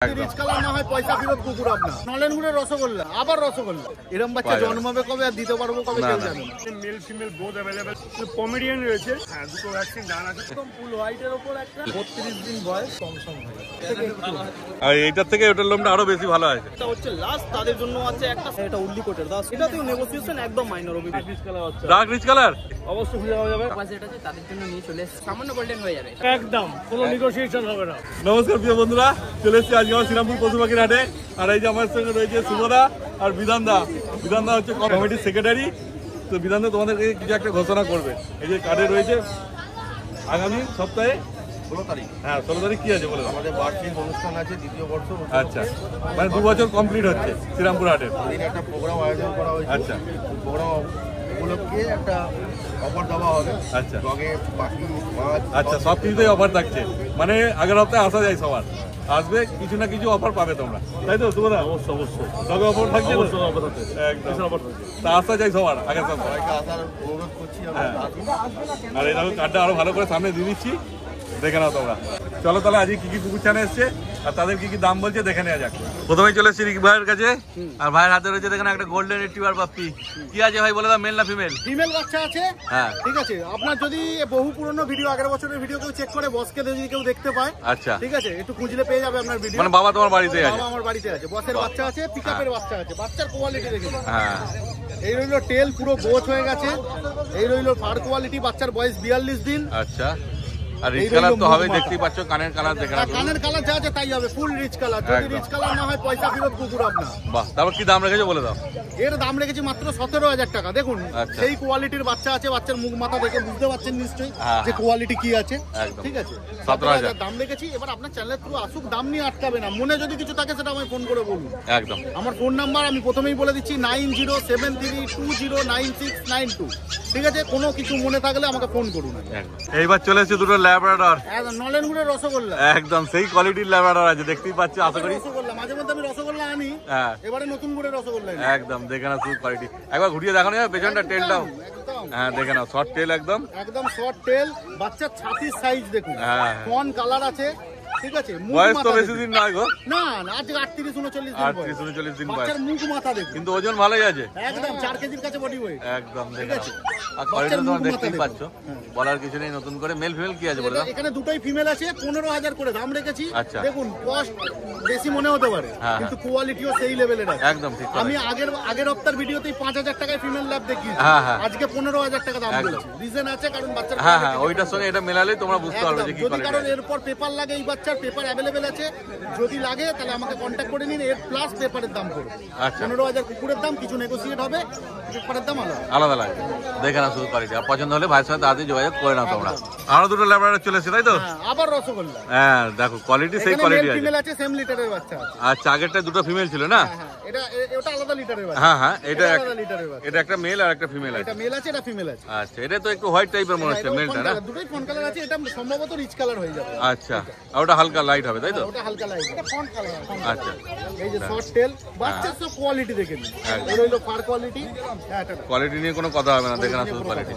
Rich colour না হয় পয়সা ফেরত কুকুর আপনার। নলেন গুড়ের রসগোল্লা, আবার রসগোল্লা। এরকম বাচ্চা জন্মাবে কবে আর দিতে পারবো কবে কেউ জানে না। Male female both available. Pomeranian রয়েছে, হ্যাঁ দুটো ভ্যাকসিন ডান আছে। একদম ফুল হোয়াইটের উপর একটা 32 দিন বয়স, কমসম হয়। আর এইটার থেকে ওটার লোমটা আরো বেশি ভালো আছে। এটা হচ্ছে লাস্ট, তাদের জন্য আছে একটা, এটা উল্লি কোটের দাস। এটাতেও নেগোসিয়েশন একদম মাইনর হবে। রিচ কালার আছে, ডার্ক রিচ কালার অবশ্যই খুঁজে পাওয়া যাবে। পাশে এটা আছে, তাদের জন্য নিয়ে চলে এসেছে, সামান্য গোল্ডেন হয়ে যাবে একদম, কোনো নেগোসিয়েশন হবে না। নমস্কার প্রিয় বন্ধুরা, চলে এসেছি আজকে আমার শ্রীরামপুর পশু পাখির হাটে। আর এই যে আমার সঙ্গে রয়েছে শুভদা আর বিধানদা। বিধানদা হচ্ছে কমিটির সেক্রেটারি। তো বিধানদা তোমাদেরকে কিছু একটা ঘোষণা করবে। এই যে কার্ডে রয়েছে আগামী সপ্তাহে 16 তারিখ। হ্যাঁ 16 তারিখ কি আছে বলে দাও। আমাদের বার্ষিক অনুষ্ঠান আছে, দ্বিতীয় বর্ষ। আচ্ছা, মানে 2 বছর কমপ্লিট হচ্ছে শ্রীরামপুর হাটের। ওদিন একটা প্রোগ্রাম আয়োজন করা হয়েছে। আচ্ছা, প্রোগ্রাম উপলক্ষে একটা অফার দেওয়া হবে। আচ্ছা, লগে পাখি মাছ, আচ্ছা, সব কিছুতেই অফার থাকছে। মানে আগের সপ্তাহে আসা যায়, সবার আসবে, কিছু না কিছু অফার পাবে তোমরা, তাই তো শুভদা? অবশ্যই অবশ্যই তবে অফার থাকছে, অবশ্যই অফার আছে, একদম অফার আছে। তা আসা যায় সবার আগের সপ্তাহে। সবাইকে আসার অনুরোধ করছি। হ্যাঁ। আর এই দেখো কার্ডটা আরো ভালো করে সামনে দিয়ে দিচ্ছি, দেখে নাও তোমরা। চলো তাহলে আজকে কি কি কুকুর ছানা এসছে আর তাদের কি কি দাম বলছে দেখে নেওয়া যাক। প্রথমেই চলে এসেছি রিক ভাইয়ের কাছে। আর ভাইয়ের হাতে রয়েছে দেখেন একটা গোল্ডেন রিট্রিভার পাপ্পি। কি আছে ভাই বলে দাও, মেল না ফিমেল? ফিমেল বাচ্চা আছে। হ্যাঁ, ঠিক আছে। আপনার যদি বহু পুরনো ভিডিও, আগের বছরের ভিডিও কেউ চেক করে বসকে যদি কেউ দেখতে পায়, আচ্ছা, ঠিক আছে, একটু খুঁজলে পেয়ে যাবে আপনার ভিডিও। মানে বাবা তোমার বাড়িতে আছে? বাবা আমার বাড়িতে আছে। বসের বাচ্চা আছে, পিকআপের বাচ্চা আছে। বাচ্চার কোয়ালিটি দেখে নিন। হ্যাঁ, এই রইল টেল পুরো গোছ হয়ে গেছে। এই রইল ফার কোয়ালিটি। বাচ্চার বয়স 42 দিন। আচ্ছা। আর রিচ কালার তো হবে, দেখতেই পাচ্ছ। কানের কালার দেখে নাও। কানের কালার যা আছে তাই হবে, ফুল রিচ কালার। যদি রিচ কালার না হয় পয়সা ফেরত কুকুর আপনার। বাহ, তারপর কি দাম রেখেছো বলে দাও? এর দাম রেখেছি মাত্র 17,000 টাকা। দেখুন আচ্ছা, সেই কোয়ালিটির বাচ্চা আছে। বাচ্চার মুখ মাথা দেখে বুঝতে পারছেন নিশ্চয়ই হ্যাঁ, যে কোয়ালিটি কি আছে। একদম ঠিক আছে, 17,000 দাম রেখেছি। এবার আপনার চ্যানেলের থ্রু আসুক, দাম নিয়ে আটকাবে না। মনে যদি কিছু থাকে সেটা আমায় ফোন করে বলুন। একদম। আমার ফোন নাম্বার আমি প্রথমেই বলে দিচ্ছি, 9073209692। ঠিক আছে, কোনো কিছু মনে থাকলে আমাকে ফোন করুন। এইবার চলে এসেছে দুটো ল্যাব্রাডর। নলেন গুড়ের রসগোল্লা, একদম সেই কোয়ালিটির ল্যাব্রাডর আছে, দেখতেই পাচ্ছ। আশা করি রসগোল্লা মাঝে মধ্যে আমি রসগোল্লা আনি। হ্যাঁ, এবারে নতুন গুড়ের রসগোল্লা একদম দেখে নাও শুধু কোয়ালিটি। একবার ঘুরিয়ে দেখানো যাবে পেছনটা, টেলটাও? হ্যাঁ, দেখে নাও, শর্ট টেল একদম একদম শর্ট টেল। বাচ্চার ছাতির সাইজ দেখুন, হ্যাঁ, কোন কালার আছে। ঠিক আছে, বয়স তো বেশি দিন নয় গো। না না, আজকে 38-39 দিন বয়স। 38-39 দিন বয়স। বাচ্চার মুখ মাথা দেখুন, কিন্তু ওজন ভালোই আছে একদম 4 কেজির কাছে বডি ওয়েট। একদম ঠিক দেখে আছে। নাও। আর কোয়ালিটি তোমরা দেখতেই দেখুন। পাচ্ছ, বলার কিছু নেই। নতুন করে মেল ফিমেল কি আছে বলে দাও? এখানে দুটোই ফিমেল আছে। 15,000 করে দাম রেখেছি। আচ্ছা। দেখুন কস্ট বেশি মনে হতে পারে, হ্যাঁ, কিন্তু কোয়ালিটিও সেই লেভেলের আছে। একদম ঠিক। আমি আগের হপ্তার ভিডিওতেই 5,000 টাকায় ফিমেল ল্যাব দেখিয়েছি। হ্যাঁ, হ্যাঁ। আজকে 15,000 টাকা দাম একদম। বলছি। রিজন আছে, কারণ বাচ্চার হ্যাঁ হ্যাঁ, ওইটার সঙ্গে এটা মেলালেই তোমরা বুঝতে পারবে যে কি যদি কোয়ালিটি। কারণ এরপর পেপার লাগে, এই বাচ্চার পেপার অ্যাভেলেবেল আছে। যদি লাগে তাহলে আমাকে কন্ট্যাক্ট করে নিন। এর প্লাস পেপারের দাম করুন। আচ্ছা, 15,000 কুকুরের দাম, কিছু নেগোসিয়েট হবে, পেপারের দাম আলাদা আলাদা লাগে। দেখে নাও শুধু কোয়ালিটি। আর পছন্দ হলে ভাইয়ের সাথে তাড়াতাড়ি যোগাযোগ করে নাও তোমরা। আরো দুটো ল্যাব্রাডর চলে এসেছে, তাই তো? হ্যাঁ, আবার রসগোল্লা। হ্যাঁ, দেখো কোয়ালিটি সেই কোয়ালিটি আছে। ফিমেল আছে, সেম লিটারের বাচ্চা আছে। আচ্ছা, আগেরটা দুটো ফিমেল ছিল না? হ্যাঁ, এটা আলাদা লিটারের বাচ্চা। হ্যাঁ হ্যাঁ, এটা আলাদা লিটারের বাচ্চা। এটা একটা মেল আর একটা ফিমেল আছে। এটা মেল আছে, এটা ফিমেল আছে। আচ্ছা, এটা তো একটু হোয়াইট টাইপের মনে হচ্ছে মেলটা, না? দুটোই ফন্ট কালার আছে। এটা সম্ভবত রিচ কালার হয়ে যাবে। আচ্ছা, আর ওটা হালকা লাইট হবে, তাই তো? ওটা হালকা লাইট, এটা ফন্ট কালার। আচ্ছা, এই যে শর্ট টেল, বাচ্চার সব কোয়ালিটি দেখে নিন। এই হলো ফার কোয়ালিটি। হ্যাঁ, এটা কোয়ালিটি নিয়ে কোনো কথা হবে না, দেখে না শুধু কোয়ালিটি।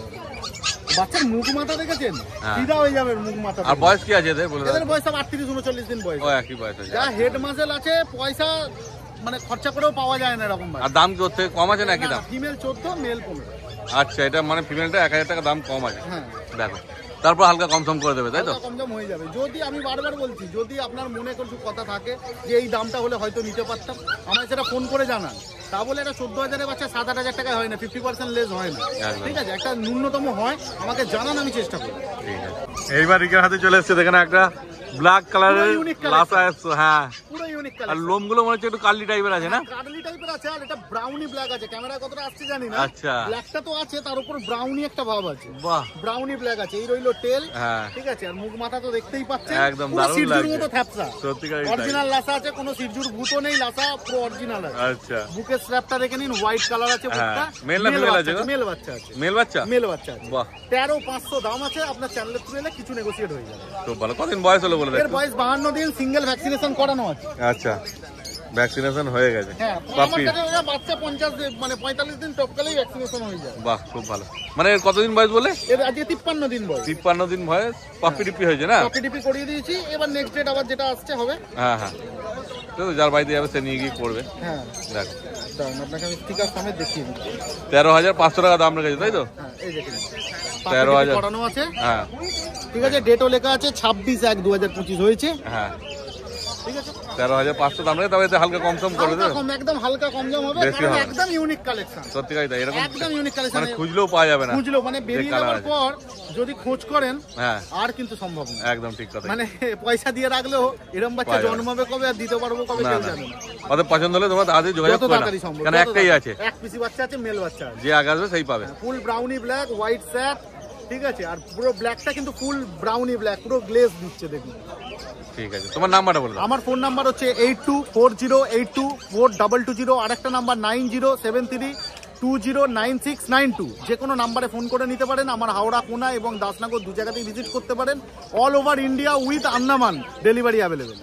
বাচ্চার মুখ মাথা দেখেছেন, হ্যাঁ, ফিদা হয়ে যাবে মুখ মাথা। আর বয়স কি আছে এদের বলে দাও? এদের বয়স সব 38-39 দিন বয়স। ও একই বয়স আছে। যা হেড মাসেল আছে, পয়সা মানে খরচা করেও পাওয়া যায় না এরকম। আর দাম কি ওর থেকে কম আছে নাকি দাম? Female 14, male 15। আচ্ছা, এটা মানে ফিমেলটা 1,000 টাকা দাম কম আছে। হ্যাঁ, দেখো, তারপর হালকা কম করে দেবে, তাই তো? কম দাম হয়ে যাবে। যদি আমি বারবার বলছি, যদি আপনার মনে কিছু কথা থাকে যে এই দামটা হলে হয়তো নিতে পারতাম, আমায় সেটা ফোন করে জানান। তা বলে এটা 14,000-এর বাচ্চা 7-8,000 টাকায় হয় না, 50% লেস হয় না। ঠিক আছে, একটা ন্যূনতম হয়, আমাকে জানান, আমি চেষ্টা করি। ঠিক আছে। এইবার রিকের হাতে চলে এসেছে দেখেন একটা ব্ল্যাক কালারের লাসা আছে। হ্যাঁ, পুরো ইউনিক আর কালার। লোমগুলো মনে হচ্ছে একটু কার্লি টাইপের আছে, না? কার্লি টাইপের আছে, আর এটা ব্রাউনি ব্ল্যাক আছে। ক্যামেরা কতটা আসছে জানি না। আচ্ছা, ব্ল্যাকটা তো আছে, তার উপর ব্রাউনি একটা ভাব আছে। বাহ, ব্রাউনি ব্ল্যাক আছে। এই রইলো টেল। হ্যাঁ, ঠিক আছে, আর মুখ মাথা তো দেখতেই পাচ্ছেন, একদম পুরো দারুণ সিরজুর লাগছে। মতো থ্যাপসা। সত্যিকারই অরিজিনাল লাসা আছে, কোনো সিরজুর ভূতও নেই। লাসা পুরো অরিজিনাল আছে। আচ্ছা, বুকের স্ট্র্যাপটা দেখে নিন, হোয়াইট কালার আছে বুকটা। মেল না ফিমেল আছে? মেল বাচ্চা আছে। মেল বাচ্চা? মেল বাচ্চা আছে। বাহ, 13,500 দাম আছে। আপনার চ্যানেলের থ্রু এলে কিছু নেগোসিয়েট হয়ে যাবে। খুব ভালো। কতদিন বয়স হলো বলে এর দেখো? বয়স 52 দিন, সিঙ্গেল ভ্যাকসিনেশন করানো আছে। আচ্ছা, ভ্যাকসিনেশন হয়ে গেছে। হ্যাঁ, আমার পাপি? কাছে ওরা বাচ্চা 50 দিন মানে 45 দিন টপকালেই ভ্যাকসিনেশন হয়ে যায়। বাহ, খুব ভালো। মানে এর কতদিন বয়স বলে? এর আজকে 53 দিন বয়স। 53 দিন বয়স, পাপি টিপি হয়েছে, না? কপি টিপি করিয়ে দিয়েছি। এবার নেক্সট ডেট আবার যেটা আসছে হবে। হ্যাঁ হ্যাঁ, তো যার বাড়িতে যাবে সে নিয়ে গিয়ে করবে। হ্যাঁ দেখো দাঁড়ান আপনাকে আমি স্টিকার সমেত দেখিয়ে দিচ্ছি। 13,500 টাকা দাম রেখেছে তাই তো? হ্যাঁ এই দেখুন 13,000 করানো আছে। হ্যাঁ ঠিক আছে, ডেটও লেখা আছে 26/1/2025 হয়েছে। হ্যাঁ ঠিক আছে 13,500 দাম রেখে তবে এতে হালকা কম সম করে দেবে। একদম হালকা কম দাম হবে, বেশি কারণ হবে। একদম ইউনিক কালেকশন, সত্যিকারই তাই, এরকম একদম ইউনিক কালেকশন। মানে খুঁজলেও পাওয়া যাবে না। খুঁজলো মানে বেরিয়ে colour যাওয়ার আছে। পর যদি খোঁজ করেন হ্যাঁ আর কিন্তু সম্ভব না। একদম ঠিক কথা। মানে পয়সা দিয়ে রাখলেও এরকম বাচ্চা পাওয়া যাবে না। জন্মাবে কবে আর দিতে পারবো কবে না কেউ না জানে না। ওদের পছন্দ হলে তোমরা তাড়াতাড়ি যোগাযোগ যত করে নাও, তাড়াতাড়ি সম্ভব, কারণ যত একটাই তাড়াতাড়ি। আছে, এক পিসি বাচ্চা আছে, মেল বাচ্চা আছে, যে আগে আসবে সেই পাবে। ফুল ব্রাউনি ব্ল্যাক, হোয়াইট স্যাট। ঠিক আছে, আর পুরো ব্ল্যাকটা কিন্তু ফুল ব্রাউনি ব্ল্যাক, পুরো গ্লেজ দিচ্ছে দেখুন। ঠিক আছে, তোমার নাম্বারটা বলে দাও। আমার ফোন নাম্বার হচ্ছে 8240824220, আর একটা নাম্বার 9073209692। যে কোনো নাম্বারে ফোন করে নিতে পারেন। আমার হাওড়া, কোনা এবং দাসনগর দু জায়গাতেই ভিজিট করতে পারেন। All over India with Andaman delivery available.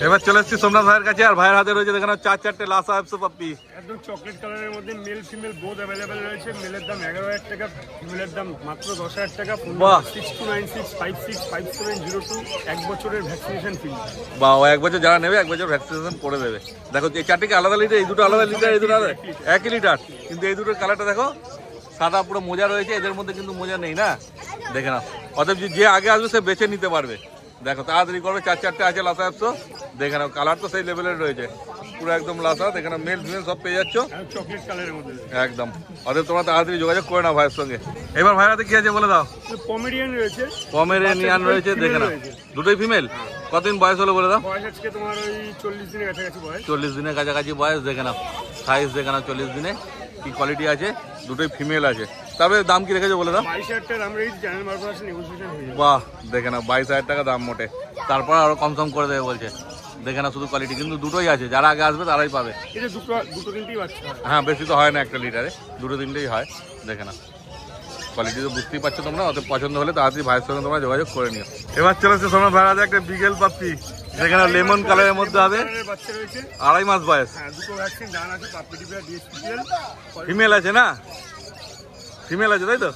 এবার চলে এসেছি সোমনাথ ভাইয়ের কাছে, আর ভাইয়ের হাতে রয়েছে দেখেন 4 লাসা অ্যাপসো পাপ্পি। একদম চকলেট কালারের মধ্যে মেল ফিমেল বোথ অ্যাভেলেবেল রয়েছে। মেলের দাম 11,000 টাকা, ফিমেলের দাম মাত্র 10,000 টাকা। বাহ। 6296565702, 1 বছরের ভ্যাকসিনেশন ফ্রি। বা ও 1 বছর যারা নেবে 1 বছর ভ্যাকসিনেশন করে দেবে। দেখো এই চারটিকে আলাদা লিটার, এই দুটো আলাদা লিটার, এই দুটো আলাদা একই লিটার, কিন্তু এই দুটোর কালারটা দেখো সাদা পুরো মোজা রয়েছে, এদের মধ্যে কিন্তু মোজা নেই না, দেখে নাও। অতএব যে আগে আসবে সে বেছে নিতে পারবে। দেখো তাড়াতাড়ি করবে, 4 আছে লাসা অ্যাপসো, দেখে নাও। কালার তো সেই লেভেলের রয়েছে, পুরো একদম লাসা, দেখে নাও। মেল ফিমেল সব পেয়ে যাচ্ছ চকলেট কালারের মধ্যে একদম। অতএব তোমরা তাড়াতাড়ি যোগাযোগ করে নাও ভাইয়ের সঙ্গে। এবার ভাইয়ের হাতে কি আছে বলে দাও। পমেরিয়ান রয়েছে, পমেরেনিয়ান রয়েছে, দেখে নাও। দুটোই ফিমেল। কতদিন বয়স হলো বলে দাও। বয়স আজকে তোমার ওই 40 দিনের কাছাকাছি বয়স। 40 দিনের কাছাকাছি বয়স, দেখে নাও। সাইজ দেখে নাও 40 দিনে কি কোয়ালিটি আছে, দুটোই ফিমেল আছে। তবে দাম কি রেখেছো বলে দাও। 22,000 টাকা দাম রেখেছি, চ্যানেল মারফত আসলে নেগোসিয়েশন হয়ে যাবে। বাহ, দেখে নাও 22,000 টাকা দাম মোটে, তারপর আরো কম সম করে দেবে বলছে। দেখে না শুধু কোয়ালিটি, কিন্তু দুটোই আছে, যারা আগে আসবে তারাই পাবে। এটা দুটো তিনটেই বাচ্চা হয়। হ্যাঁ বেশি তো হয় না একটা লিটারে, 2-3টেই হয়। দেখে না কোয়ালিটি তো বুঝতেই পারছো তোমরা। অত পছন্দ হলে তাড়াতাড়ি ভাইয়ের সঙ্গে তোমরা যোগাযোগ করে নিও। এবার চলে এসেছে সোমনাথ ভাইয়ের হাতে একটা বিগেল পাপ্পি, যেখানে লেমন কালারের মধ্যে হবে, বাচ্চা রয়েছে। 2.5 মাস বয়স। হ্যাঁ, দুটো ভ্যাকসিন ডান আছে, পাপিটিপিয়া ডিএসপিএল। ফিমেল আছে না, ফিমেল আছে তাই তো?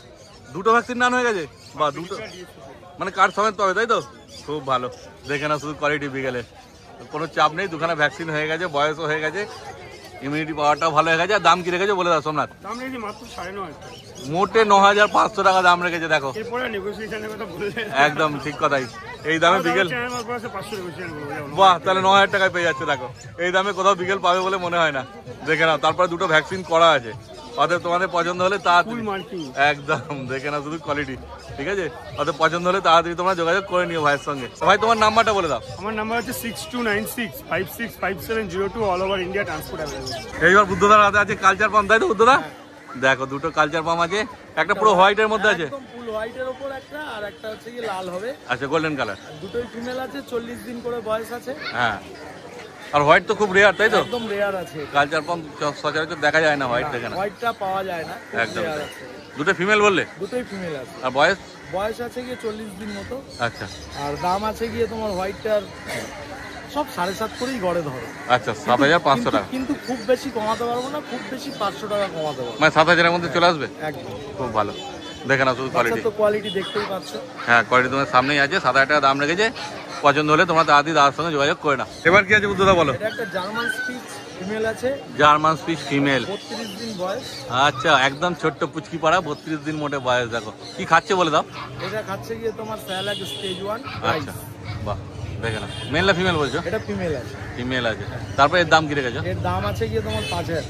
দুটো ভ্যাকসিন ডান হয়ে গেছে, বা দুটো মানে কার্ড সমেত পাবে তাই তো? খুব ভালো। দেখে না শুধু কোয়ালিটি বিগেলের, কোনো চাপ নেই। দুখানা ভ্যাকসিন হয়ে গেছে, বয়সও হয়ে গেছে, ইমিউনিটি পাওয়ারটাও ভালো হয়ে গেছে। আর দাম কি রেখেছে বলে দাও সোমনাথ। দাম রেখেছি মাত্র 9,500 টাকা। মোটে 9,500 টাকা দাম রেখেছে। দেখো এরপরে নেগোসিয়েশনের কথা বললে একদম ঠিক কথাই। এই দামে বিকেল, চ্যানেল মারফত আসলে 500 নেগোসিয়েশন করবো। বাহ, তাহলে 9,000 টাকায় পেয়ে যাচ্ছে। দেখো এই দামে কোথাও বিকেল পাবে বলে মনে হয় না। দেখে নাও, তারপরে দুটো ভ্যাকসিন করা আছে। অতএব তোমাদের পছন্দ হলে ফুল তাড়াতাড়ি, মার্কিং। একদম দেখে নাও শুধু কোয়ালিটি। ঠিক আছে, অতএব পছন্দ হলে তাড়াতাড়ি তোমরা যোগাযোগ করে নিও ভাইয়ের সঙ্গে। ভাই তোমার নাম্বারটা বলে দাও। আমার নাম্বার হচ্ছে 6296565702, all over India transport available. এইবার বুদ্ধদার হাতে আছে কালচার পাম্প, তাই তো বুদ্ধদা? দেখো দুটো কালচার পাম্প আছে, একটা পুরো হোয়াইটের মধ্যে আছে, একদম ফুল হোয়াইটের ওপর একটা, আর একটা হচ্ছে কি লাল হবে। আচ্ছা গোল্ডেন কালার। দুটোই ফিমেল আছে, 40 দিন করে বয়স আছে। হ্যাঁ, আর হোয়াইট তো খুব রেয়ার তাই তো? একদম রেয়ার আছে। কালচার পাম্প সচরাচর দেখা যায় না হোয়াইট, দেখে না হোয়াইটটা পাওয়া যায় না, খুব একদম। rare আছে। দুটো ফিমেল বললে, দুটোই ফিমেল আছে। আর বয়স? বয়স আছে গিয়ে 40 দিন মতো। আচ্ছা আর দাম আছে গিয়ে তোমার হোয়াইটটার সব 7.5 করেই গড়ে ধরো। আচ্ছা 7,500 টাকা, কিন্তু খুব বেশি কমাতে পারবো না, খুব বেশি 500 টাকা কমাতে পারবো। মানে 7,000-এর মধ্যে চলে আসবে। একদম। খুব ভালো। দেখে না শুধু কোয়ালিটি। তো কোয়ালিটি দেখতেই পাচ্ছ। হ্যাঁ কোয়ালিটি তোমার সামনেই আছে, 7,000 টাকা দাম রেখেছে। পছন্দ হলে তোমরা তাড়াতাড়ি দাদার সঙ্গে যোগাযোগ করে না। এবার কি আছে বুদ্ধদা বলো। এটা একটা জার্মান স্পিচ ফিমেল আছে, জার্মান স্পিচ ফিমেল। 32 দিন বয়স। আচ্ছা একদম ছোট্ট পুচকি পাড়া, 32 দিন মোটে বয়স। দেখো কি খাচ্ছে বলে দাও। এটা খাচ্ছে গিয়ে তোমার স্যালাড স্টেজ 1। আচ্ছা বাহ, দেখে না। মেল না ফিমেল বলছো? এটা ফিমেল আছে। ফিমেল আছে। তারপরে এর দাম কি রেখেছো? এর দাম আছে গিয়ে তোমার 5,000।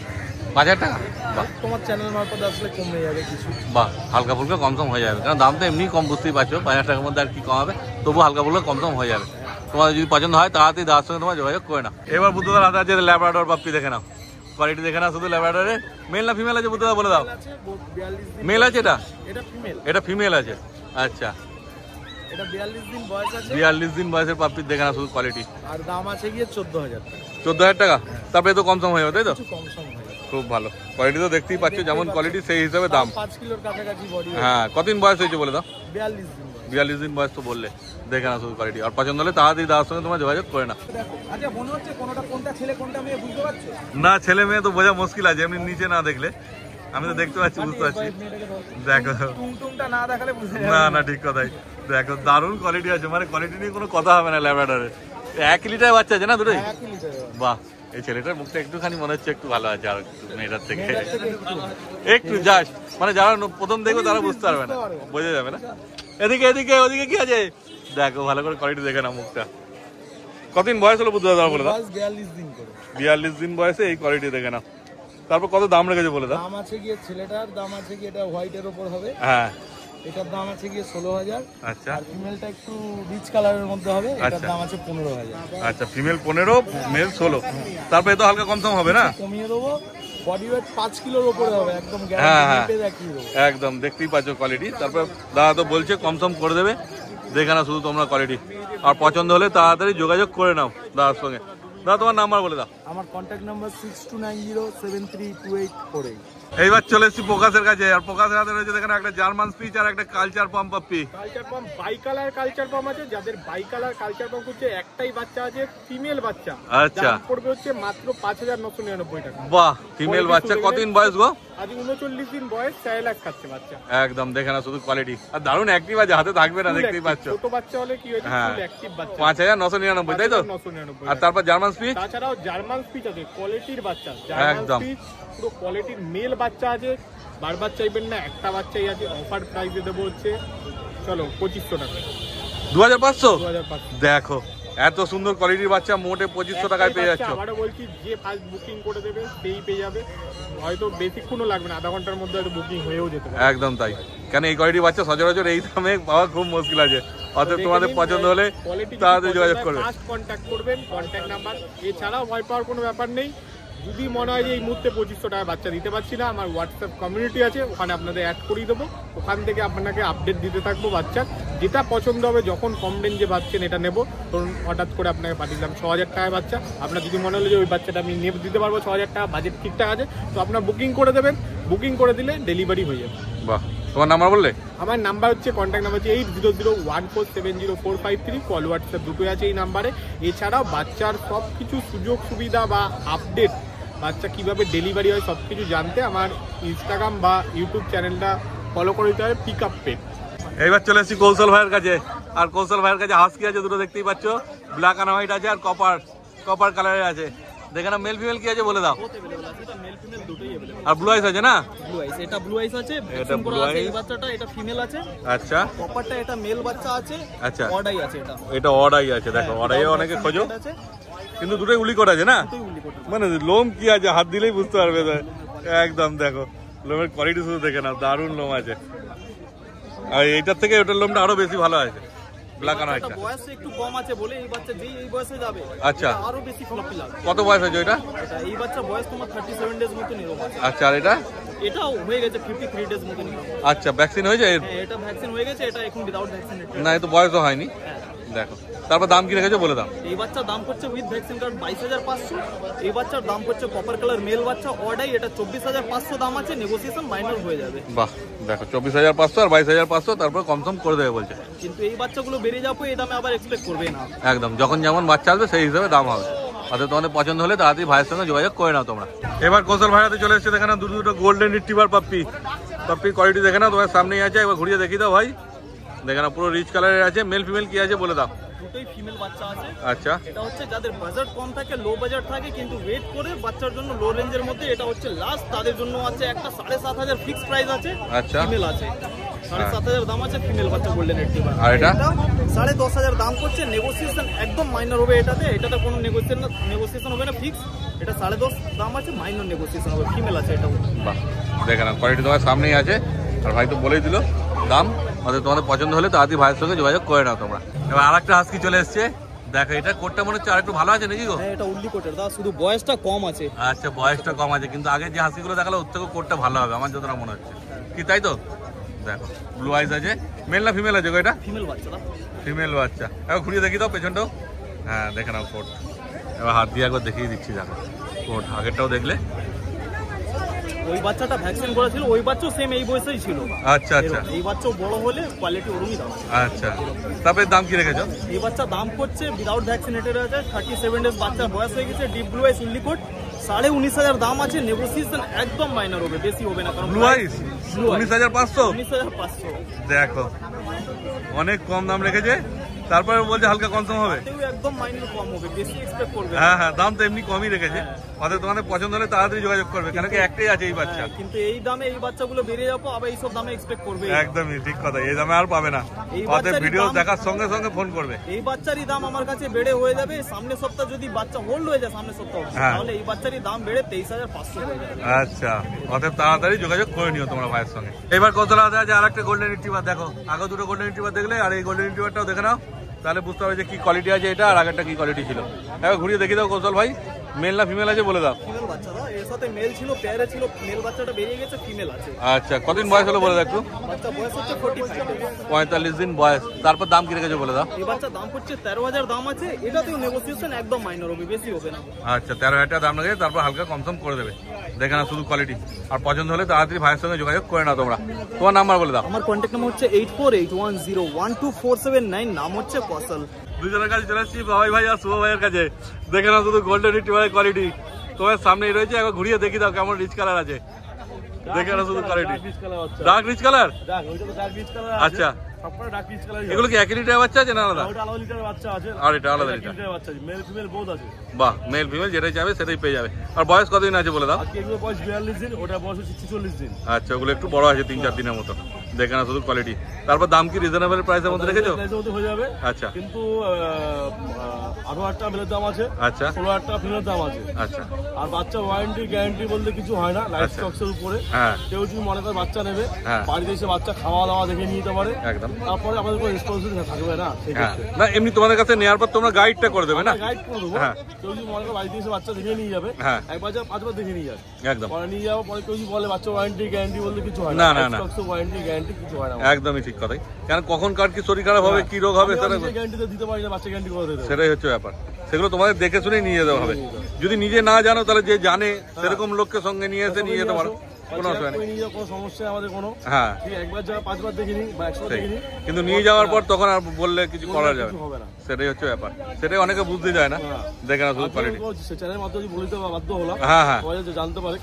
5,000 টাকা। বাহ তোমার চ্যানেল মারফত আসলে কমে যাবে কিছু। বাহ, হালকা ফুলকা কমসম হয়ে যাবে, কারণ দাম তো এমনি কম, বুঝতেই পারছো। 5,000 টাকার মধ্যে আর কি কম হবে, তবু হালকা ফুলকা কমসম হয়ে যাবে। তোমাদের যদি পছন্দ হয় তাড়াতাড়ি দাদার সঙ্গে তোমার যোগাযোগ করে না। এবার বুদ্ধদার হাতে আছে ল্যাব্রাডর পাপ্পি, দেখে নাও কোয়ালিটি দেখে নাও শুধু। ল্যাব্রাডরে মেল না ফিমেল আছে বুদ্ধদা বলে দাও। আছে 42 দিন। মেল আছে এটা? এটা ফিমেল। এটা ফিমেল আছে। আচ্ছা এটা 42 দিন বয়স আছে। 42 দিন বয়সের পাপ্পি, দেখে না শুধু কোয়ালিটি। আর দাম আছে গিয়ে 14,000 টাকা। 14,000 টাকা। তারপরে তো কমসম হয়ে যাবে তাই তো? কিছু কম সম হয়ে যাবে। খুব ভালো কোয়ালিটি তো দেখতেই পাচ্ছ, যেমন কোয়ালিটি সেই হিসাবে দাম। 5 কিলোর কাছাকাছি বডি। হ্যাঁ কতদিন বয়স হয়েছে বলে দাও। 42 দিন বয়স। 42 দিন বয়স তো বললে। দেখে না শুধু কোয়ালিটি, আর পছন্দ হলে তাড়াতাড়ি দাদার সঙ্গে তোমার যোগাযোগ করে না। আচ্ছা মনে হচ্ছে কোনটা কোনটা ছেলে কোনটা মেয়ে বুঝতে পারছো? না ছেলে মেয়ে তো বোঝা মুশকিল আছে, এমনি নিচে না দেখলে। আমি তো দেখতে পাচ্ছি, বুঝতে পারছি। দেখো টুংটুংটা না দেখালে বুঝতে না না ঠিক কথাই। দেখো দারুণ কোয়ালিটি আছে, মানে কোয়ালিটি নিয়ে কোনো কথা হবে না ল্যাব্রাডরে। 1 লিটার বাচ্চা আছে না দুটোই? 1 লিটার। বাহ, এই ছেলেটার মুখটা একটুখানি মনে হচ্ছে একটু ভালো আছে আর একটু মেয়েটার থেকে একটু জাস্ট, মানে যারা প্রথম দেখবে তারা বুঝতে পারবে না, বোঝা যাবে না। এদিকে এদিকে ওদিকে কি আছে দেখো, ভালো করে কোয়ালিটি দেখে না মুখটা। কতদিন বয়স হলো বুদ্ধ দাদা বলে দাও? 42 দিন করে। 42 দিন বয়সে এই কোয়ালিটি দেখে না। তারপর কত দাম রেখেছে বলে দাও? দাম আছে গিয়ে ছেলেটার দাম আছে কি, এটা হোয়াইটের উপর হবে, হ্যাঁ এটার দাম আছে গিয়ে 16,000। আচ্ছা আর ফিমেলটা একটু রিচ কালারের মধ্যে হবে, এটার আচ্ছা। দাম আছে 15,000। আচ্ছা, ফিমেল 15, মেল 16। তারপরে তো হালকা কম সম হবে না? কমিয়ে দেবো, বডি ওয়েট 5 কিলোর উপরে হবে, একদম হ্যাঁ, হ্যাঁ। গ্যারান্টি দেখিয়ে দেবো। একদম দেখতেই পাচ্ছ কোয়ালিটি। তারপর দাদা তো বলছে কম সম করে দেবে, দেখে না শুধু তোমরা কোয়ালিটি। আর পছন্দ হলে তাড়াতাড়ি যোগাযোগ করে নাও দাদার সঙ্গে। দাদা তোমার নাম্বার বলে দাও। আমার কন্ট্যাক্ট নাম্বার 6290732848। এইবার চলে এসেছি প্রকাশের কাছে, আর প্রকাশের হাতে রয়েছে দেখেন একটা জার্মান স্পিচ আর একটা কালচার পাম্প পাপ্পি। Culture pump by colour culture pump আছে, যাদের বাই কালার কালচার পাম্প হচ্ছে একটাই বাচ্চা আছে, ফিমেল বাচ্চা। আচ্ছা। দাম পড়বে হচ্ছে মাত্র 5,999 টাকা। বাহ, ফিমেল বাচ্চা। কতদিন বয়স গো? আজ 39 দিন বয়স, 4 লাখ খাচ্ছে বাচ্চা। একদম দেখে না শুধু কোয়ালিটি, আর দারুণ অ্যাক্টিভ আছে, হাতে থাকবে না, দেখতেই পাচ্ছ। ছোট বাচ্চা হলে কি হয়েছে, হ্যাঁ। ফুল অ্যাক্টিভ বাচ্চা। 5,999 তাই তো? 5,999। আর তারপর জার্মান স্পিচ। তাছাড়াও জার্মান স্পিচ আছে, কোয়ালিটির বাচ্চা। জার্মান একদম। স্পিচ পুরো কোয়ালিটির মেল বাচ্চা আছে, বারবার চাইবেন না, একটা বাচ্চাই আছে। অফার প্রাইসে দেবো হচ্ছে চলো 2500 টাকা। 2500? 2500। দেখো এত সুন্দর কোয়ালিটির বাচ্চা মোটে 2500 টাকায় পেয়ে যাচ্ছ। আবারও বলছি, যে ফার্স্ট বুকিং করে দেবে সেই পেয়ে যাবে। হয়তো বেশিক্ষণও লাগবে না, আধা ঘন্টার মধ্যে হয়তো বুকিং হয়েও যেতে পারে। একদম তাই, কেন এই কোয়ালিটির বাচ্চা সচরাচর এই দামে পাওয়া খুব মুশকিল আছে। অতএব তোমাদের পছন্দ হলে তাড়াতাড়ি যোগাযোগ করবে। ফার্স্ট কন্ট্যাক্ট করবেন, কন্ট্যাক্ট নাম্বার। এছাড়াও ভয় পাওয়ার কোনো ব্যাপার নেই। যদি মনে হয় যে এই মুহূর্তে 2500 টাকা বাচ্চা দিতে পারছি না, আমার হোয়াটসঅ্যাপ কমিউনিটি আছে, ওখানে আপনাদের অ্যাড করিয়ে দেবো। ওখান থেকে আপনাকে আপডেট দিতে থাকবো বাচ্চার, যেটা পছন্দ হবে। যখন কম রেঞ্জে ভাবছেন এটা নেবো, ধরুন হঠাৎ করে আপনাকে পাঠিয়ে দিলাম 6,000 টাকায় বাচ্চা, আপনার যদি মনে হলো যে ওই বাচ্চাটা আমি নেব দিতে পারবো 6,000 টাকা, বাজেট ঠিকঠাক আছে, তো আপনার বুকিং করে দেবেন। বুকিং করে দিলে ডেলিভারি হয়ে যাবে। বাহ, তোমার নাম্বার বললে? আমার নাম্বার হচ্ছে, কন্ট্যাক্ট নাম্বার হচ্ছে 8001470453। কল হোয়াটসঅ্যাপ দুটোই আছে এই নাম্বারে। এছাড়াও বাচ্চার সব কিছু সুযোগ সুবিধা বা আপডেট, বাচ্চা কিভাবে ডেলিভারি হয় সব কিছু জানতে আমার ইনস্টাগ্রাম বা ইউটিউব চ্যানেলটা ফলো করে দিতে হবে, পিক আপ পেট। এইবার চলে এসেছি কৌশল ভাইয়ের কাছে, আর কৌশল ভাইয়ের কাছে হাস্কি আছে দুটো, দেখতেই পাচ্ছ। ব্ল্যাক অ্যান্ড হোয়াইট আছে আর কপার কালারের আছে। দেখে না মেল ফিমেল কি আছে বলে দাও। মেল ফিমেল দুটোই अवेलेबल। আর ব্লু আইস আছে না? ব্লু আইস, এটা ব্লু আইস আছে, এটা ভ্যাকসিন করা blue আছে। eyes। এই বাচ্চাটা এটা ফিমেল আছে। আচ্ছা, কপারটা এটা মেল বাচ্চা আছে। আচ্ছা। অর্ডাই আছে এটা। এটা অর্ডাই আছে, দেখো অর্ডাই অনেকে খোঁজো, আছে, কিন্তু দুটোই উলি কোট আছে না? দুটোই উল্লি কোট। মানে লোম কি আছে হাত দিলেই বুঝতে পারবে। একদম দেখো লোমের কোয়ালিটি শুধু দেখে না, দারুণ লোম আছে। আর এইটার থেকে ওটার লোমটা আরো বেশি ভালো আছে, ব্ল্যাক অ্যান্ড হোয়াইটটা। বয়স একটু কম আছে বলে এই বাচ্চা যেই এই বয়সে যাবে, আচ্ছা। এটা আরো বেশি ফ্লপি লাগবে। কত বয়স আছে ওইটা? এটা এই বাচ্চা বয়স তোমার 37 ডেজ মতো নিরোগ আছে। আচ্ছা, আর এটা? এটাও হয়ে গেছে 53 ডেজ মতো নিরোগ। আচ্ছা, ভ্যাকসিন হয়েছে? হ্যাঁ, এটা ভ্যাকসিন হয়ে গেছে, এটা এখন উইদাউট ভ্যাকসিন। না, এ তো বয়সও হয়নি। দেখো তারপর দাম কি রেখেছো বলে দাও। এই বাচ্চার দাম পড়ছে উইথ ভ্যাকসিন কার্ড 22,500। এই বাচ্চার দাম পড়ছে কপার কালার মেল বাচ্চা অর্ডাই, এটা 24,500 দাম আছে, নেগোসিয়েশন মাইনর হয়ে যাবে। বাহ, দেখো 24,500 আর 22,500, তারপর কমসম করে দেবে বলছে। কিন্তু এই বাচ্চাগুলো বেরিয়ে যাবে, এই দামে আবার এক্সপেক্ট করবে না। একদম, যখন যেমন বাচ্চা আসবে সেই হিসাবে দাম হবে। অর্থাৎ তোমাদের পছন্দ হলে তাড়াতাড়ি ভাইয়ের সঙ্গে যোগাযোগ করে নাও তোমরা। এবার কৌশল ভাইয়াতে চলে এসেছে, দেখে না দুটো গোল্ডেন রিট্রিভার পাপ্পি। পাপ্পির কোয়ালিটি দেখে না, তোমার সামনেই আছে, একবার ঘুরিয়ে দেখিয়ে দাও ভাই। দেখে না পুরো রিচ কালারের আছে। মেল ফিমেল কি আছে বলে দাও। দুটোই ফিমেল বাচ্চা আছে। আচ্ছা, এটা হচ্ছে যাদের বাজেট কম থাকে, লো বাজেট থাকে কিন্তু ওয়েট করে বাচ্চার জন্য লো রেঞ্জের মধ্যে, এটা হচ্ছে লাস্ট তাদের জন্য আছে। একটা 7,500 ফিক্স প্রাইস আছে। আচ্ছা। ফিমেল আছে 7,500 দাম আছে, ফিমেল বাচ্চা গোল্ডেন রিট্রিভার। আর এটা 10,500 দাম করছে, নেগোসিয়েশন একদম মাইনর হবে এটাতে কোনো নেগোসিয়েশন হবে না, ফিক্স। এটা 10,500 দাম আছে, মাইনর নেগোসিয়েশন হবে, ফিমেল আছে এটাও। বাহ, দেখে না কোয়ালিটি তোমার সামনেই আছে, আর ভাই তো বলেই দিল দাম। অর্থাৎ তোমাদের পছন্দ হলে তাড়াতাড়ি ভাইয়ের সঙ্গে যোগাযোগ করে নাও তোমরা। এবার আর একটা হাস্কি চলে এসছে, দেখো এটা কোটটা মনে হচ্ছে আর একটু ভালো আছে নাকি গো? হ্যাঁ, এটা উল্লি কোটের দা, শুধু বয়সটা কম আছে। আচ্ছা, বয়সটা কম আছে, কিন্তু আগে যে হাসিগুলো দেখালো ওর থেকে কোটটা ভালো হবে আমার যতটা মনে হচ্ছে। কি তাই তো? দেখো ব্লু আইস আছে। মেল না ফিমেল আছে গো এটা? ফিমেল বাচ্চা দা। ফিমেল বাচ্চা। এবার ঘুরিয়ে দেখি দাও পেছনটাও। হ্যাঁ, দেখে নাও কোট। এবার হাত দিয়ে একবার দেখিয়ে দিচ্ছি, দেখো কোট আগেরটাও দেখলে। ওই বাচ্চাটা ভ্যাকসিন করেছিল, ওই বাচ্চাও সেম এই বয়সেই ছিল। আচ্ছা আচ্ছা, এই বাচ্চাও বড় হলে কোয়ালিটি ওরমই দাম। আচ্ছা, তারপরে দাম কি রেখেছো? এই বাচ্চা দাম করছে উইদাউট ভ্যাকসিনেটেড আছে, 37 ডেজ বাচ্চার বয়স হয়ে গেছে, ডিপ ব্লু আইস উল্লি কোট, 19,500 দাম আছে, নেগোসিয়েশন একদম মাইনর হবে, বেশি হবে না। কারণ ব্লু আইস 19,500। 19,500। দেখো অনেক কম দাম রেখেছে, তারপরে বলছে হালকা কনসাম হবে। তাতেও একদম মাইনে কম হবে, বেশি এক্সপেক্ট করবে। হ্যাঁ হ্যাঁ, দাম তো এমনি কমই রেখেছে। আমাদের তোমাদের পছন্দ হলে তাড়াতাড়ি যোগাযোগ করবে, কেন কি একটাই আছে এই বাচ্চা। কিন্তু এই দামে এই বাচ্চাগুলো বেরিয়ে যাবো, আবার এইসব দামে এক্সপেক্ট করবে। একদমই ঠিক কথা, এই দামে আর পাবে না। এই ওদের বাচ্চারই ভিডিও দাম- দেখার সঙ্গে সঙ্গে ফোন করবে। এই বাচ্চারই দাম আমার কাছে বেড়ে হয়ে যাবে সামনের সপ্তাহ, যদি বাচ্চা হোল্ড হয়ে যায় সামনের সপ্তাহ, হ্যাঁ। তাহলে এই বাচ্চারই দাম বেড়ে 23,500 হয়ে যাবে। আচ্ছা, অতএব তাড়াতাড়ি যোগাযোগ করে নিও তোমরা ভাইয়ের সঙ্গে। এবার কত টাকা আছে আর একটা গোল্ডেন রিট্রিভার দেখো, আগে দুটো গোল্ডেন রিট্রিভার দেখলে আর এই গোল্ডেন রিট্রিভারটাও দেখে নাও, তাহলে বুঝতে হবে যে কি কোয়ালিটি আছে এটা আর আগেরটা কি কোয়ালিটি ছিল। একবার ঘুরিয়ে দেখি দাও কৌশল ভাই, মেল না ফিমেল আছে বলে দাও। ফিমেল বাচ্চা দাও, এর সাথে মেল ছিল, পেয়ারে ছিল, মেল বাচ্চাটা বেরিয়ে গেছে, ফিমেল আছে। আচ্ছা, কতদিন বয়স হলো বলে দাও একটু। বাচ্চা বয়স হচ্ছে 45 days। 45 দিন বয়স। তারপর দাম কি রেখেছো বলে দাও। এই বাচ্চার দাম হচ্ছে 13,000 দাম আছে, এটাতেও নেগোসিয়েশন একদম মাইনর হবে, বেশি হবে না। আচ্ছা, 13,000 টাকা দাম রেখেছে, তারপর হালকা কমসম করে দেবে। দেখে না শুধু কোয়ালিটি, আর পছন্দ হলে তাড়াতাড়ি ভাইয়ের সঙ্গে যোগাযোগ করে নাও তোমরা। তোমার নাম্বার বলে দাও। আমার কন্ট্যাক্ট নাম্বার হচ্ছে 8481012479, নাম হচ্ছে কৌশল। দুজনের কাছে চলে আসছি, বাবাই ভাই আর শুভ ভাইয়ের কাছে। দেখে নাও শুধু গোল্ডেন রিট্রিভারের কোয়ালিটি তোমার সামনেই রয়েছে, একবার ঘুরিয়ে দেখি দাও কেমন রিচ কালার আছে। দেখে নাও শুধু কোয়ালিটি, ডার্ক রিচ কালার। আচ্ছা, এগুলো কি একই লিটার বাচ্চা আছে না আলাদা? আর এটা আলাদা লিটার। বাহ, মেল ফিমেল যেটাই চাইবে সেটাই পেয়ে যাবে। আর বয়স কতদিন আছে বলে দাও। আচ্ছা, ওগুলো একটু বড় আছে, 3-4 দিনের মতো। দেখে না শুধু কোয়ালিটি। তারপর দাম কি রিজনেবল প্রাইসের মধ্যে রেখেছো? হয়ে যাবে। আচ্ছা, কিন্তু 18,000 টাকা মেলের দাম আছে, আচ্ছা 16,000 টাকা ফিমেলের দাম আছে। আচ্ছা আর বাচ্চা ওয়ারেন্টি গ্যারান্টি বলতে কিছু হয় না, লাইফ স্টকসের উপরে। হ্যাঁ কেউ যদি মনে করে বাচ্চা নেবে, হ্যাঁ। বাড়িতে এসে বাচ্চা খাওয়া দাওয়া দেখে নিয়ে যেতে পারে, একদম। তারপরে আমাদের কোনো রেসপন্সিবিলিটি থাকবে না। হ্যাঁ, না এমনি তোমাদের কাছে নেওয়ার পর তোমরা গাইডটা করে দেবে না? গাইড করে দেবো। হ্যাঁ। কেউ যদি মনে করে বাড়িতে এসে বাচ্চা দেখে নিয়ে যাবে, হ্যাঁ। একবার যা 5বার দেখে নিয়ে যাবে, একদম পরে নিয়ে যাবো। পরে কেউ যদি বলে বাচ্চা ওয়ারেন্টি গ্যারান্টি বলতে কিছু হয় না, না, না, লাইফ না। স্টকসের ওয়ারেন্টি গ্যারান্টি কিছু হয় না। একদমই ঠিক কথাই, কেন কখন কার কি শরীর খারাপ হবে, কি রোগ হবে সেটা গ্যারান্টি তো দিতে পারি না, বাচ্চা গ্যারান্টি করে দেবে। সেটাই হচ্ছে ব্যাপার। সেগুলো তোমাদের দেখে শুনেই নিয়ে যেতে হবে। যদি নিজে না জানো তাহলে যে জানে সেরকম লোককে সঙ্গে নিয়ে এসে নিয়ে যেতে পারো, কোনো অসুবিধা নেই। নিয়ে যাওয়ার কোনো সমস্যা আমাদের কোনো। হ্যাঁ, ঠিক, একবার যা 5বার দেখিনি বা 100বার সেই। দেখিনি, কিন্তু নিয়ে যাওয়ার পর তখন আর বললে কিছু করা যাবে কিছু না। হবে না। সেটাই হচ্ছে ব্যাপার, সেটাই অনেকে বুঝতে যায় না। হ্যাঁ। দেখে না শুধু কোয়ালিটি। চ্যানেলের মাধ্যমে বলতে বাধ্য হলাম, হ্যাঁ হ্যাঁ, সবাই যাতে জানতে পারে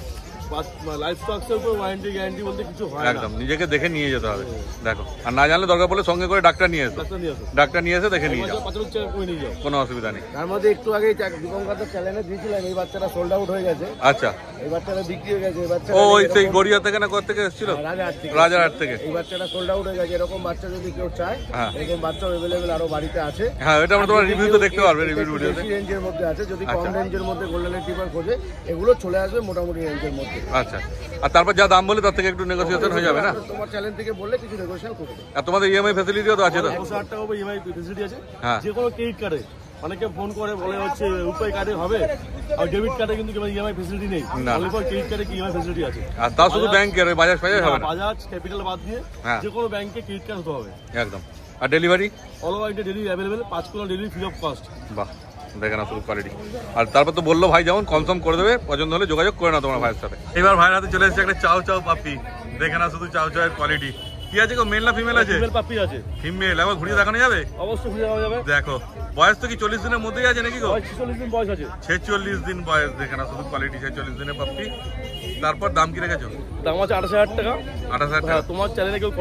লাইফ স্টকসের উপর ওয়ারেন্টি গ্যারান্টি বলতে কিছু হয় না। একদম নিজেকে দেখে নিয়ে যেতে হবে। দেখো, আর না জানলে দরকার পড়লে সঙ্গে করে ডাক্তার নিয়ে এসো, ডাক্তার নিয়ে আসো, ডাক্তার নিয়ে এসে দেখে নিয়ে যাও, 5 চেক করে নিয়ে যাও। কোনো অসুবিধা নেই। তার মধ্যে একটু আগেই দীপঙ্কর চ্যানেলে দিয়েছিলাম, এই বাচ্চাটা সোল্ড আউট হয়ে গেছে, আচ্ছা, এই বাচ্চাটা বিক্রি হয়ে গেছে। এই বাচ্চা ও ওই সেই গড়িয়া থেকে না কোথা থেকে এসেছিল? রাজারহাট থেকে। রাজারহাট থেকে। এই বাচ্চাটা সোল্ড আউট হয়ে গেছে। এরকম বাচ্চা যদি কেউ চায়, হ্যাঁ। এরকম বাচ্চা অ্যাভেলেবেল আরো বাড়িতে আছে। হ্যাঁ, এটা আমরা তোমার রিভিউতে দেখতে পারবে, রিভিউ ভিডিওতে। বেশি রেঞ্জের মধ্যে আছে, যদি কম আচ্ছা। রেঞ্জের মধ্যে গোল্ডেন রিট্রিভার খোঁজে, এগুলো চলে আসবে মোটামুটি রেঞ্জের মধ্যে। আচ্ছা, আর তারপর যা দাম বলে তার থেকে একটু নেগোসিয়েশন হয়ে যাবে না? তোমার চ্যানেল থেকে বললে কিছু নেগোসিয়েশন করবে। আর তোমাদের ইএমআই ফ্যাসিলিটিও তো আছে তো? 100,000 টাকা ইএমআই ফেসিলিটি আছে, হ্যাঁ। যে কোনো ক্রেডিট কার্ডে। অনেকে ফোন করে বলে হচ্ছে রূপাই কার্ডে হবে, আর ডেবিট কার্ডে কিন্তু ইএমআই ফেসিলিটি নেই। না। অনলি ফর ক্রেডিট কার্ডে ইএমআই ফেসিলিটি আছে। আর তাও শুধু ব্যাংকের, ওই বাজাজ ফাজাজ হবে না? বাজাজ ক্যাপিটাল বাদ দিয়ে হ্যাঁ। যে কোনো ব্যাংকে ক্রেডিট কার্ড হতে হবে। একদম। আর delivery? All over India delivery available, 5 kilo delivery free of cost. বাহ, দেখে না শুধু কোয়ালিটি। আর তারপর তো বললো ভাই যেমন কনফার্ম করে দেবে, পছন্দ হলে যোগাযোগ করে না তোমার ভাইয়ের সাথে। এবার ভাইয়ের হাতে চলে এসেছে একটা চাও চাও পাপি। দেখে না শুধু চাও চাও এর কোয়ালিটি। কি আছে গো, মেল না ফিমেল আছে? ফিমেল পাপি আছে। ফিমেল, একবার ঘুরিয়ে দেখানো যাবে? অবশ্যই ফ্রি দেওয়া যাবে। দেখো, বয়স তো কি 40 দিনের মধ্যেই আছে নাকি গো? 46 দিন বয়স আছে। 46 দিন বয়স। দেখে না শুধু কোয়ালিটি, 46 দিনের পাপি। তারপর দাম কি রেখেছো? দাম আছে 28,000 টাকা। 28,000 হ্যাঁ, টাকা। তোমার চ্যানেলে কেউ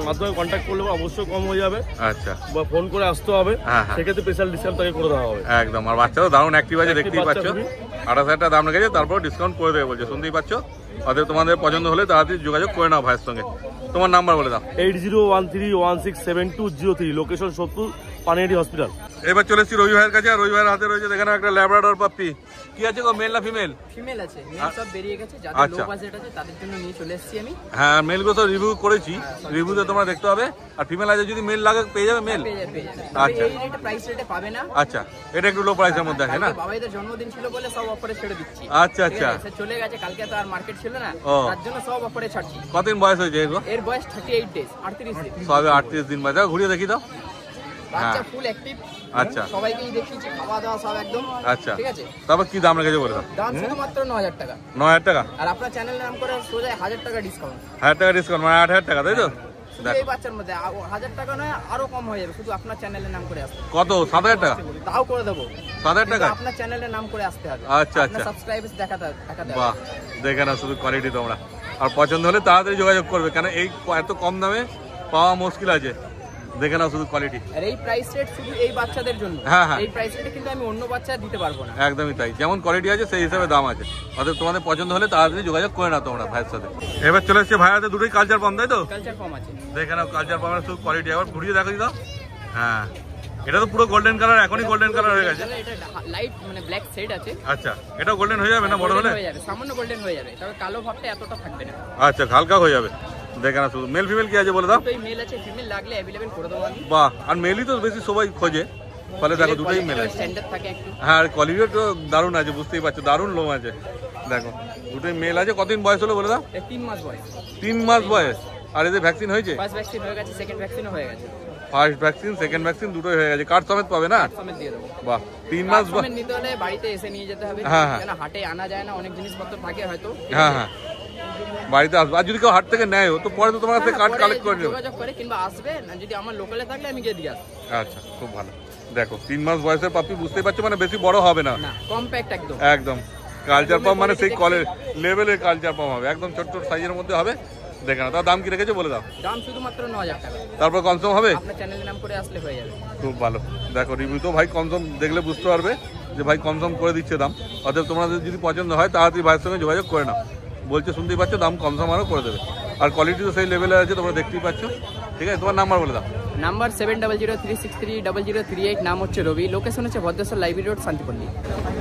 মাধ্যমে কন্ট্যাক্ট করলে অবশ্যই কম হয়ে যাবে, আচ্ছা, বা ফোন করে আসতে হবে। হ্যাঁ, হ্যাঁ। সেক্ষেত্রে স্পেশাল ডিসকাউন্ট তাকে করে দেওয়া হবে। একদম। আর বাচ্চারও দারুণ অ্যাক্টিভ আছে, দেখতেই বাচ্চা পাচ্ছ। খুবই। 28,000 টাকা দাম রেখেছে, তারপর ডিসকাউন্ট করে দেবে বলছে, শুনতেই পাচ্ছ। অতএব তোমাদের পছন্দ হলে তাড়াতাড়ি যোগাযোগ করে নাও ভাইয়ের সঙ্গে। তোমার নাম্বার বলে দাও। 8013167203, লোকেশন সোদপুর, পানিহাটি হসপিটাল। এবার চলে এসেছি রবি ভাইয়ের কাছে। আর রবি ভাইয়ের হাতে রয়েছে দেখেন একটা ল্যাব্রাডর পাপ্পি। কি আছে গো, মেল না ফিমেল? ফিমেল আছে, মেল সব বেরিয়ে গেছে, যাদের আচ্ছা। লো বাজেট আছে তাদের জন্য নিয়ে চলে এসেছি আমি। হ্যাঁ, মেলগুলো তো রিভিউ করেছি, রিভিউতে তোমরা দেখতে হবে। আর ফিমেল আছে, যদি মেল লাগে পেয়ে যাবে মেল। পেয়ে যাবে। আচ্ছা। এই রেটে প্রাইস রেটে পাবে না। আচ্ছা, এটা একটু লো প্রাইসের মধ্যে আছে না? কালকে বাবাইদের জন্মদিন ছিল বলে সব অফারে ছেড়ে দিচ্ছি। আচ্ছা, ঠিক আচ্ছা। আছে, চলে গেছে, কালকে তো আর মার্কেট ছিল না, ও। তার জন্য সব অফারে ছাড়ছি। কতদিন বয়স হয়েছে এগুলো? এর বয়স 38 ডেজ, 38 দিন। সবে 38 দিন বয়স। দেখো, ঘুরিয়ে দেখি দাও। বাচ্চা হ্যাঁ। Full active. আচ্ছা। সবাইকেই দেখিয়েছি, খাওয়া দাওয়া সব একদম। আচ্ছা, ঠিক আছে। তারপর কি দাম রেখেছে বলে দাও। দাম শুধুমাত্র 9,000 টাকা। 9,000 টাকা। আর আপনার চ্যানেলের নাম করে সোজা 1,000 টাকা ডিসকাউন্ট। 1,000 টাকা ডিসকাউন্ট, মানে 8,000 টাকা, তাই তো? শুধু এই বাচ্চার মধ্যে 1,000 টাকা নয়, আরো কম হয়ে যাবে, শুধু আপনার চ্যানেলের নাম করে আসতে। কত? 7,000 টাকা? তাও করে দেবো। 7,000 টাকা? আপনার চ্যানেলের নাম করে আসতে হবে। আচ্ছা, আপনার আচ্ছা। সাবস্ক্রাইবার্স দেখাতে হবে। বাহ, দেখে না শুধু কোয়ালিটি তোমরা। আর পছন্দ হলে তাড়াতাড়ি যোগাযোগ করবে, কেন এই এত কম দামে পাওয়া মুশকিল আছে। দেখে নাও শুধু কোয়ালিটি। আর এই প্রাইস রেট শুধু এই বাচ্চাদের জন্য। হ্যাঁ, হ্যাঁ। এই প্রাইস রেটে কিন্তু আমি অন্য বাচ্চা দিতে পারবো না। একদমই তাই, যেমন কোয়ালিটি আছে সেই হিসাবে দাম আছে। অতএব তোমাদের পছন্দ হলে তাড়াতাড়ি যোগাযোগ করে নাও তোমরা ভাইয়ের সাথে। এবার চলে এসছে ভাইয়ের হাতে দুটোই কালচার পাম্প, তাই তো? কালচার ফর্ম আছে। দেখে নাও কালচার পাম্পের শুধু কোয়ালিটি, আবার ঘুরিয়ে দেখো দাও। হ্যাঁ, এটা তো পুরো গোল্ডেন কালার, এখনই গোল্ডেন কালার হয়ে গেছে। এটা লাইট মানে ব্ল্যাক শেড আছে। আচ্ছা, এটাও গোল্ডেন হয়ে যাবে না বড় হলে? হয়ে যাবে, সামান্য গোল্ডেন হয়ে যাবে, তবে কালো ভাবটা এতটা থাকবে না। আচ্ছা, হালকা হয়ে যাবে। দেখে না শুধু, মেল ফিমেল কি আছে বলে দাও? দুটোই মেল আছে, ফিমেল লাগলে অ্যাভেলেবেল করে দেবো আমি। বাহ, আর মেলই তো বেশি সবাই খোঁজে, ফলে দেখো দুটোই মেল আছে। স্ট্যান্ডার্ড থাকে একটু। হ্যাঁ, আর কোয়ালিটিও তো দারুণ আছে, বুঝতেই পারছো, দারুণ লোম আছে। দেখো দুটোই মেল আছে। কতদিন বয়স হলো বলে দাও? 3 মাস বয়স। 3 মাস বয়স। আর এদের ভ্যাকসিন হয়েছে? ফার্স্ট ভ্যাকসিন হয়ে গেছে, সেকেন্ড ভ্যাকসিনও হয়ে গেছে। ফার্স্ট ভ্যাকসিন, সেকেন্ড ভ্যাকসিন দুটোই হয়ে গেছে। কার্ড সমেত পাবে না? সমেত দিয়ে দেবো। বাহ, 3 মাস সমেত নিতে হলে বাড়িতে এসে নিয়ে যেতে হবে। হ্যাঁ, হ্যাঁ। কেন হাটে আনা যায় না, অনেক জিনিসপত্র থাকে হয়তো। হ্যাঁ, হ্যাঁ, বাড়িতে আসবে। আর যদি কেউ হাট থেকে নেয় তো পরে তো তোমার কাছে কার্ড কালেক্ট করে নেবে। যোগাযোগ করে কিংবা আসবে না, যদি আমার লোকালে থাকলে আমি গিয়ে দিয়ে আসবো। আচ্ছা, খুব ভালো। দেখো 3 মাস বয়সের পাপি, বুঝতেই পারছো, মানে বেশি বড় হবে না। না, কম্প্যাক্ট একদম। একদম কালচার পাম্প মানে সেই কলেজ লেভেলের কালচার পাম্প হবে, একদম ছোট ছোট সাইজের মধ্যে হবে। দেখে না, তার দাম কি রেখেছে বলে দাও? দাম শুধুমাত্র 9000 টাকা। তারপর কনসাম হবে? আপনার চ্যানেলের নাম করে আসলে হয়ে যাবে। খুব ভালো। দেখো রিভিউ তো ভাই কনসাম দেখলে বুঝতে পারবে যে ভাই কনসাম করে দিচ্ছে দাম। অতএব তোমাদের যদি পছন্দ হয় তাড়াতাড়ি ভাইয়ের সঙ্গে যোগাযোগ করে নাও। বলছে শুনতেই পাচ্ছ, দাম কনসাম আরও করে দেবে। আর কোয়ালিটি তো সেই লেভেলে আছে, তোমরা দেখতেই পাচ্ছ। ঠিক আছে, তোমার নাম্বার বলে দাও। নাম্বার 7003630038। নাম হচ্ছে রবি, লোকেশন হচ্ছে ভদ্রেশ্বর লাইব্রেরি রোড, শান্তিপল্লী।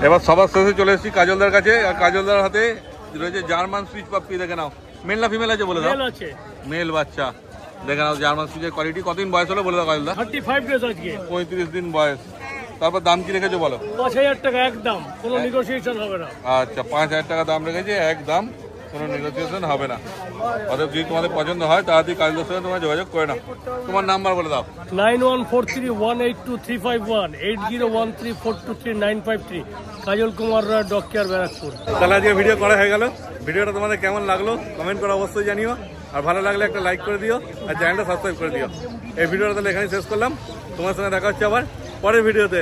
এবার সবার শেষে চলে এসেছি কাজলদার কাছে। আর কাজলদার হাতে রয়েছে জার্মান সুইচ পাপ্পি। দেখে নাও, মেল না ফিমেল আছে বলে দাও? মেল বাচ্চা। দেখে নাও জার্মান সুইচের কোয়ালিটি। কতদিন বয়স হলো বলে দাও কাজলদা? 35 ডেজ আজকে। 35 দিন বয়স। তারপর দাম কি রেখেছো বলো? 5000 টাকা একদম, কোনো নেগোসিয়েশন হবে না। আচ্ছা, 5000 টাকা দাম রেখেছে একদম, কোনো নেগোসিয়েশন হবে না। অতএব যদি তোমাদের পছন্দ হয় তাড়াতাড়ি কাজলদার সঙ্গে তোমরা যোগাযোগ করে নাও। তোমার নাম্বার বলে দাও। 9143188235 8013423953। কাজল কুমার রায়, ডগ কেয়ার, ব্যারাকপুর। তাহলে আজকে ভিডিও করা হয়ে গেল। ভিডিওটা তোমাদের কেমন লাগলো কমেন্ট করে অবশ্যই জানিও। আর ভালো লাগলে একটা লাইক করে দিও, আর চ্যানেলটা সাবস্ক্রাইব করে দিও। এই ভিডিওটা তাহলে এখানেই শেষ করলাম। তোমার সঙ্গে দেখা হচ্ছে আবার পরের ভিডিওতে।